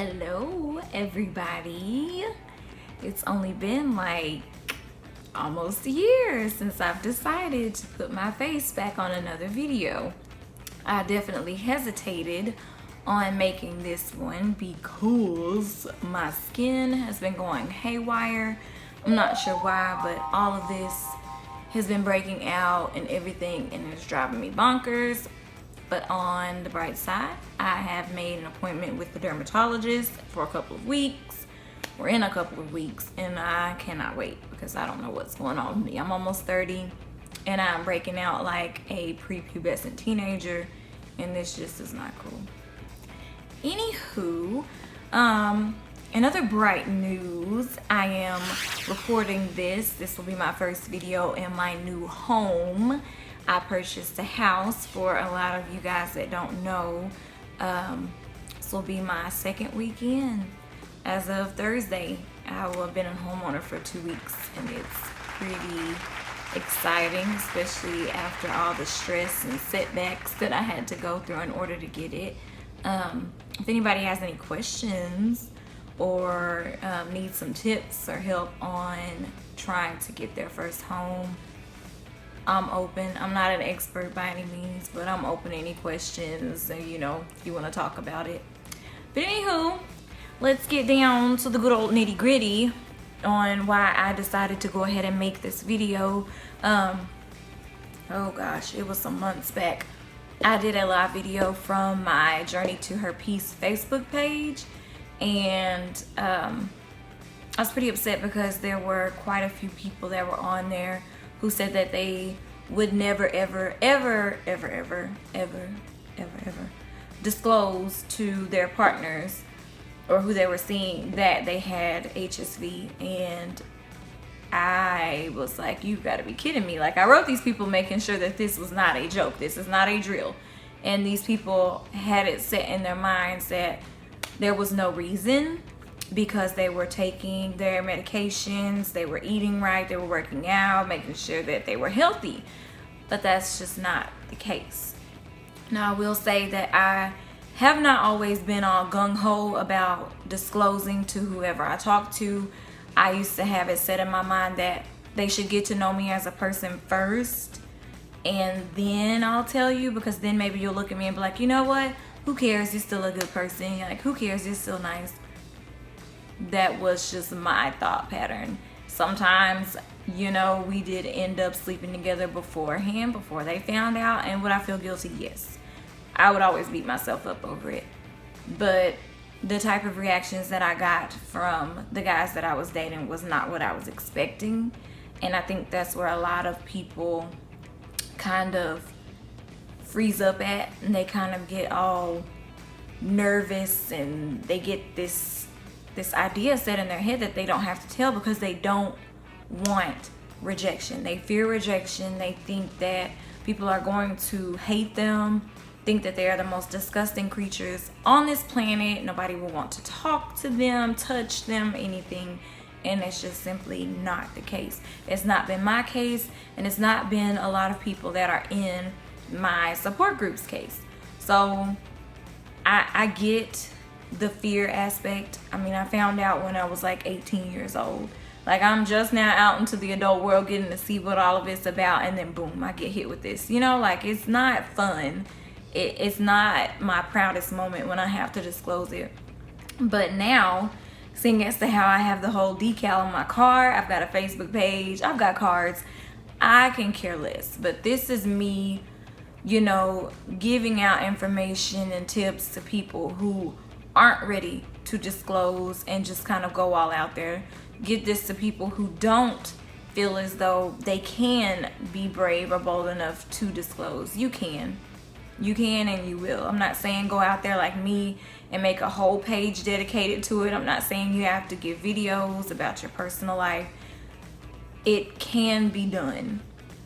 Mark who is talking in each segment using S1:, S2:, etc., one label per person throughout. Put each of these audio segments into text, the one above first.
S1: Hello everybody. It's only been like almost a year since I've decided to put my face back on another video. I definitely hesitated on making this one because my skin has been going haywire. I'm not sure why, but all of this has been breaking out and everything, and it's driving me bonkers. But on the bright side, I have made an appointment with the dermatologist for a couple of weeks. We're in a couple of weeks, and I cannot wait because I don't know what's going on with me. I'm almost 30, and I'm breaking out like a prepubescent teenager, and this just is not cool. Anywho, in other bright news, I am recording this. This will be my first video in my new home. I purchased a house. For a lot of you guys that don't know, this will be my second weekend. As of Thursday, I will have been a homeowner for 2 weeks, and it's pretty exciting, especially after all the stress and setbacks that I had to go through in order to get it. If anybody has any questions or needs some tips or help on trying to get their first home, I'm open. I'm not an expert by any means, but I'm open to any questions, if you want to talk about it. But anywho, let's get down to the good old nitty gritty on why I decided to go ahead and make this video. Oh gosh, it was some months back. I did a live video from my Journey to Her Peace Facebook page, and I was pretty upset because there were quite a few people that were on there who said that they would never, ever, ever, ever, ever, ever, ever, ever disclose to their partners or who they were seeing that they had HSV. And I was like, you've got to be kidding me. Like, I wrote these people making sure that this was not a joke. This is not a drill. And these people had it set in their minds that there was no reason, because they were taking their medications, they were eating right, they were working out, making sure that they were healthy. But that's just not the case. Now, I will say that I have not always been all gung-ho about disclosing to whoever I talk to. I used to have it set in my mind that they should get to know me as a person first, and then I'll tell you, because then maybe you'll look at me and be like, you know what? Who cares? You're still a good person. Like, who cares? You're still nice. That was just my thought pattern. Sometimes, we did end up sleeping together beforehand, before they found out. And would I feel guilty? Yes. I would always beat myself up over it. But the type of reactions that I got from the guys that I was dating was not what I was expecting. And I think that's where a lot of people kind of freeze up at, and they kind of get all nervous, and they get this idea set in their head that they don't have to tell because they don't want rejection. They fear rejection. They think that people are going to hate them, think that they are the most disgusting creatures on this planet. Nobody will want to talk to them, touch them, anything. And it's just simply not the case. It's not been my case, and it's not been a lot of people that are in my support group's case. So I get the fear aspect. I mean, I found out when I was like 18 years old. Like, I'm just now out into the adult world getting to see what all of it's about, and then boom, I get hit with this. Like, it's not fun. It's not my proudest moment when I have to disclose it. But now, seeing as to how I have the whole decal on my car, I've got a Facebook page, I've got cards, I can care less. But this is me, giving out information and tips to people who aren't ready to disclose and just kind of go all out there. Give this to people who don't feel as though they can be brave or bold enough to disclose. You can and you will. I'm not saying go out there like me and make a whole page dedicated to it. I'm not saying you have to give videos about your personal life. It can be done,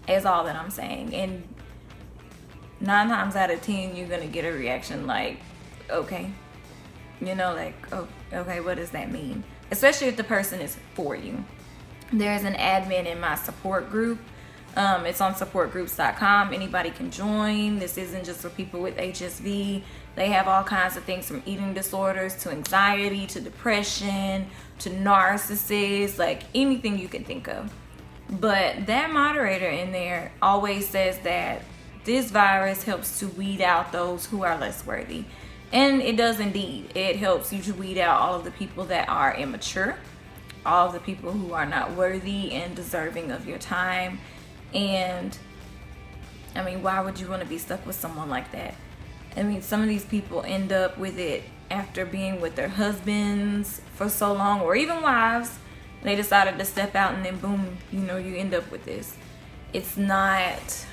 S1: is all that I'm saying. And 9 times out of 10, you're gonna get a reaction like, okay. Oh, okay, what does that mean? Especially if the person is for you. There's an admin in my support group It's on supportgroups.com. Anybody can join. This isn't just for people with HSV. They have all kinds of things from eating disorders to anxiety to depression to narcissists, like anything you can think of. But that moderator in there always says that this virus helps to weed out those who are less worthy. And it does indeed. It helps you to weed out all of the people that are immature, all of the people who are not worthy and deserving of your time. And I mean, why would you want to be stuck with someone like that? I mean, some of these people end up with it after being with their husbands for so long, or even wives. They decided to step out and then boom, you know, you end up with this. It's not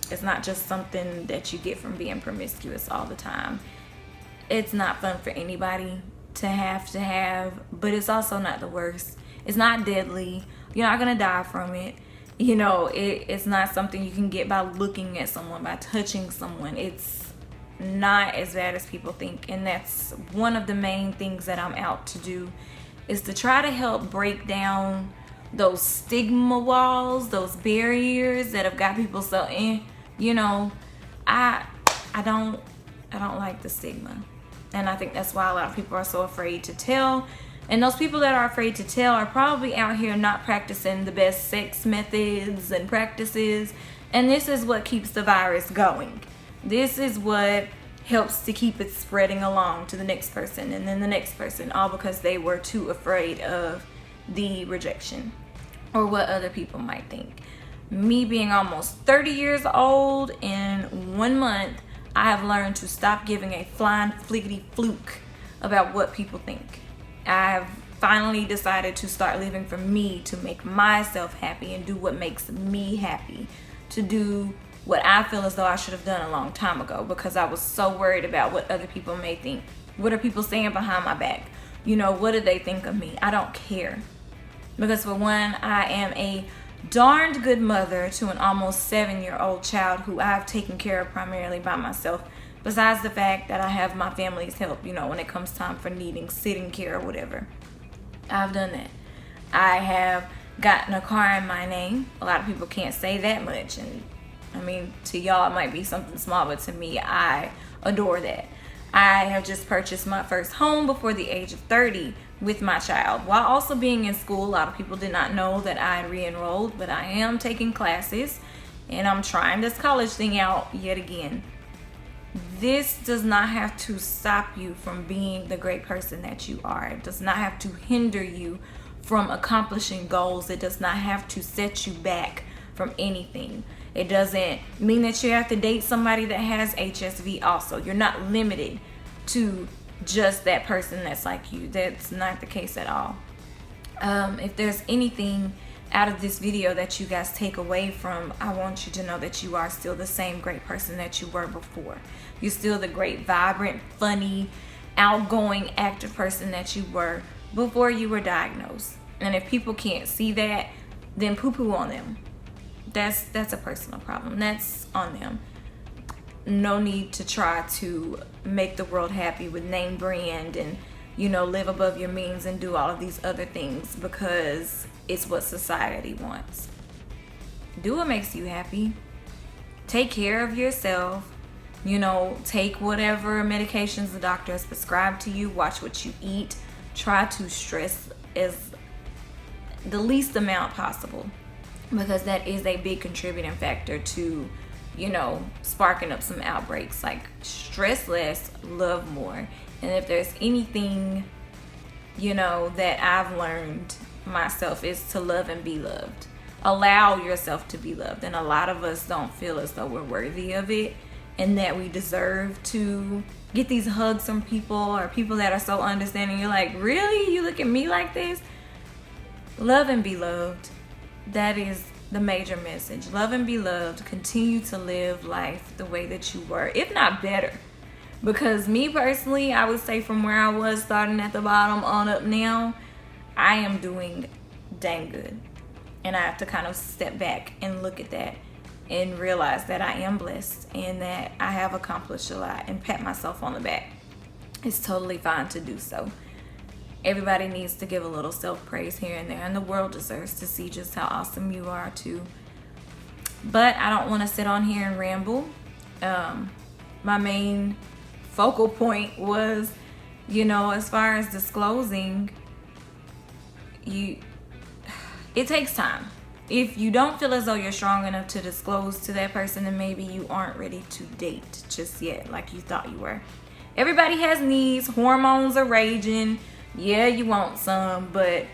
S1: just something that you get from being promiscuous all the time. It's not fun for anybody to have, but it's also not the worst. It's not deadly. You're not gonna die from it. You know, it's not something you can get by looking at someone, by touching someone. It's not as bad as people think. And that's one of the main things that I'm out to do, is to try to help break down those stigma walls, those barriers that have got people so you know, I don't like the stigma. And I think that's why a lot of people are so afraid to tell. And those people that are afraid to tell are probably out here not practicing the best sex methods and practices. And this is what keeps the virus going. This is what helps to keep it spreading along to the next person and then the next person, all because they were too afraid of the rejection or what other people might think. Me being almost 30 years old, in 1 month, I have learned to stop giving a flying flickety fluke about what people think. I have finally decided to start living for me, to make myself happy and do what makes me happy, to do what I feel as though I should have done a long time ago, because I was so worried about what other people may think. What are people saying behind my back? You know, what do they think of me? I don't care. Because for one, I am a darned good mother to an almost 7-year-old child who I've taken care of primarily by myself, besides the fact that I have my family's help, you know, when it comes time for needing sitting care or whatever. I've done that. I have gotten a car in my name. A lot of people can't say that much, and I mean, to y'all it might be something small, but to me, I adore that. I have just purchased my first home before the age of 30 with my child, while also being in school. A lot of people did not know that I had re-enrolled, but I am taking classes and I'm trying this college thing out yet again. This does not have to stop you from being the great person that you are. It does not have to hinder you from accomplishing goals. It does not have to set you back from anything. It doesn't mean that you have to date somebody that has HSV also. You're not limited to just that person that's like you. That's not the case at all. If there's anything out of this video that you guys take away from, I want you to know that you are still the same great person that you were before. You're still the great, vibrant, funny, outgoing, active person that you were before you were diagnosed. And if people can't see that, then poo-poo on them. That's a personal problem. That's on them. No need to try to make the world happy with name brand and, you know, live above your means and do all of these other things because it's what society wants. Do what makes you happy. Take care of yourself. You know, take whatever medications the doctor has prescribed to you. Watch what you eat. Try to stress as the least amount possible, because that is a big contributing factor to, you know, sparking up some outbreaks. Like, stress less, love more. And if there's anything, you know, that I've learned myself, is to love and be loved. Allow yourself to be loved. And a lot of us don't feel as though we're worthy of it and that we deserve to get these hugs from people or people that are so understanding. You're like, really? You look at me like this? Love and be loved. That is the major message. Love and be loved. Continue to live life the way that you were, if not better. Because me personally, I would say from where I was starting at the bottom on up now, I am doing dang good. And I have to kind of step back and look at that and realize that I am blessed and that I have accomplished a lot and pat myself on the back. It's totally fine to do so. Everybody needs to give a little self-praise here and there, and the world deserves to see just how awesome you are too. But I don't want to sit on here and ramble. My main focal point was, you know, as far as disclosing, it takes time. If you don't feel as though you're strong enough to disclose to that person, then maybe you aren't ready to date just yet like you thought you were. Everybody has needs. Hormones are raging. Yeah, you want some, but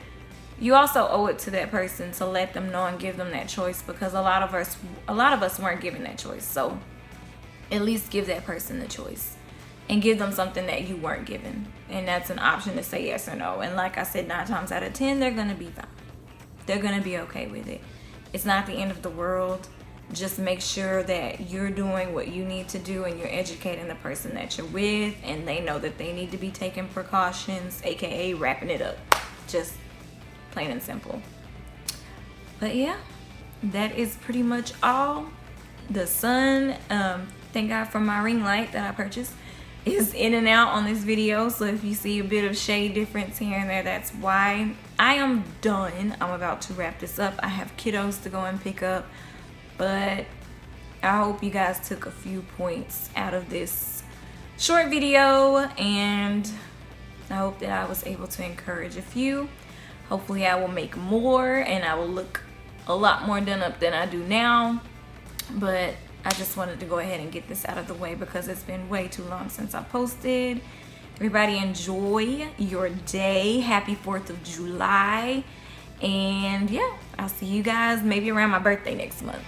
S1: you also owe it to that person to let them know and give them that choice, because a lot of us weren't given that choice. So at least give that person the choice and give them something that you weren't given, and that's an option to say yes or no. And like I said, 9 times out of 10 they're gonna be fine. They're gonna be okay with it. It's not the end of the world. Just make sure that you're doing what you need to do and you're educating the person that you're with, and they know that they need to be taking precautions, aka wrapping it up. Just plain and simple. But yeah, that is pretty much all. The sun, thank God for my ring light that I purchased, is in and out on this video. So if you see a bit of shade difference here and there, that's why. I am done. I'm about to wrap this up. I have kiddos to go and pick up. But I hope you guys took a few points out of this short video, and I hope that I was able to encourage a few. Hopefully I will make more and I will look a lot more done up than I do now. But I just wanted to go ahead and get this out of the way because it's been way too long since I posted. Everybody enjoy your day. Happy 4th of July. And yeah, I'll see you guys maybe around my birthday next month.